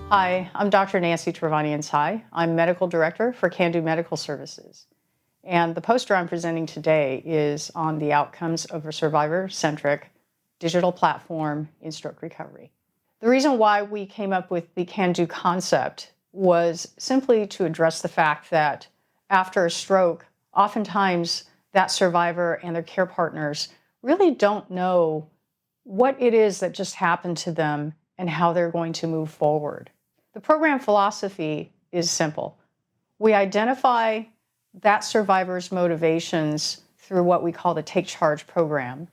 Hi, I'm Dr. Nancy Travanian-Tsai. I'm Medical Director for Can-Do Medical Services. And the poster I'm presenting today is on the outcomes of a survivor-centric digital platform in stroke recovery. The reason why we came up with the Can-Do concept was simply to address the fact that after a stroke, oftentimes that survivor and their care partners really don't know what it is that just happened to them and how they're going to move forward. The program philosophy is simple. We identify that survivor's motivations through what we call the Take Charge program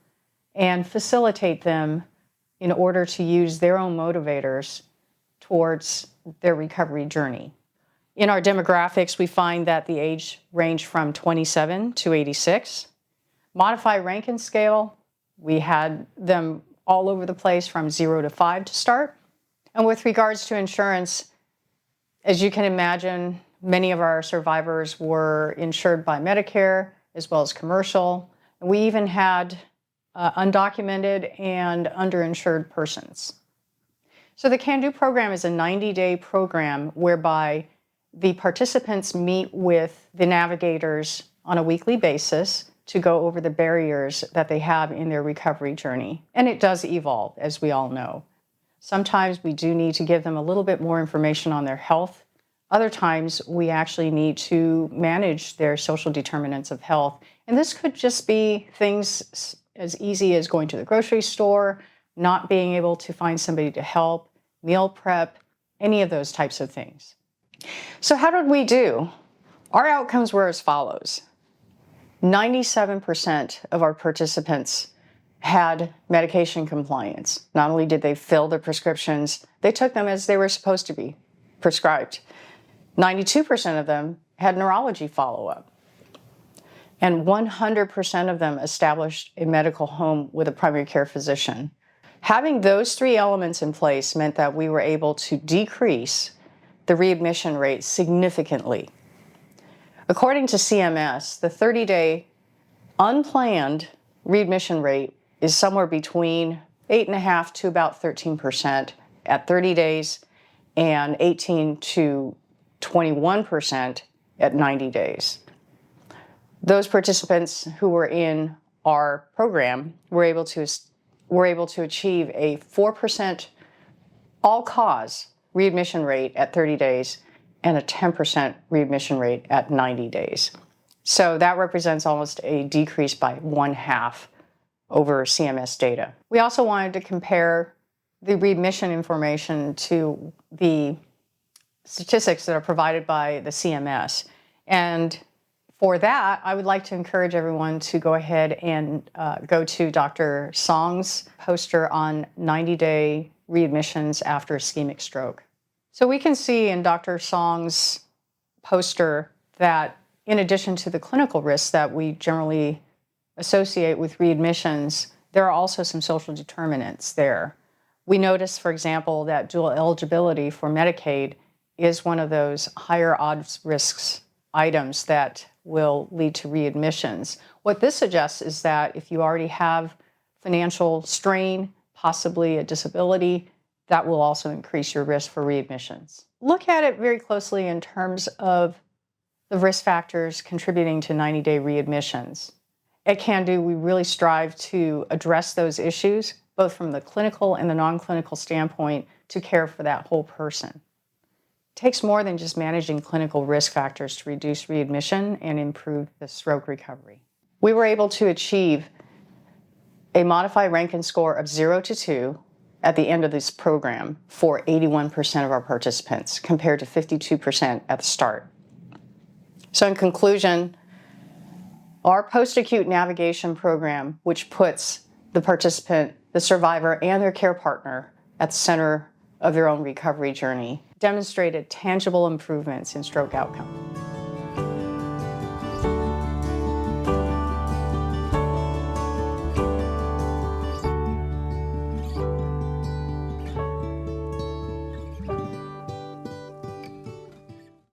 and facilitate them in order to use their own motivators towards their recovery journey. In our demographics, we find that the age range from 27 to 86. Modified Rankin scale, we had them all over the place from 0 to 5 to start. And with regards to insurance, as you can imagine, many of our survivors were insured by Medicare as well as commercial. And we even had undocumented and underinsured persons. So the Can-Do program is a 90-day program whereby the participants meet with the navigators on a weekly basis to go over the barriers that they have in their recovery journey. And it does evolve, as we all know. Sometimes we do need to give them a little bit more information on their health. Other times we actually need to manage their social determinants of health. And this could just be things as easy as going to the grocery store, not being able to find somebody to help, meal prep, any of those types of things. So how did we do? Our outcomes were as follows. 97% of our participants had medication compliance. Not only did they fill their prescriptions, they took them as they were supposed to be prescribed. 92% of them had neurology follow-up. And 100% of them established a medical home with a primary care physician. Having those three elements in place meant that we were able to decrease the readmission rate significantly. According to CMS, the 30-day unplanned readmission rate is somewhere between 8.5% to about 13% at 30 days and 18 to 21% at 90 days. Those participants who were in our program were able to achieve a 4% all-cause readmission rate at 30 days and a 10% readmission rate at 90 days. So that represents almost a decrease by 1/2 over CMS data. We also wanted to compare the readmission information to the statistics that are provided by the CMS. And for that, I would like to encourage everyone to go ahead and go to Dr. Song's poster on 90-day readmissions after ischemic stroke. So we can see in Dr. Song's poster that in addition to the clinical risks that we generally associate with readmissions, there are also some social determinants there. We notice, for example, that dual eligibility for Medicaid is one of those higher odds risks items that will lead to readmissions. What this suggests is that if you already have financial strain, possibly a disability, that will also increase your risk for readmissions. Look at it very closely in terms of the risk factors contributing to 90-day readmissions. At Can-Do, we really strive to address those issues, both from the clinical and the non-clinical standpoint, to care for that whole person. It takes more than just managing clinical risk factors to reduce readmission and improve the stroke recovery. We were able to achieve a modified Rankin score of 0 to 2 at the end of this program for 81% of our participants, compared to 52% at the start. So in conclusion, our post-acute navigation program, which puts the participant, the survivor, and their care partner at the center of their own recovery journey, demonstrated tangible improvements in stroke outcome.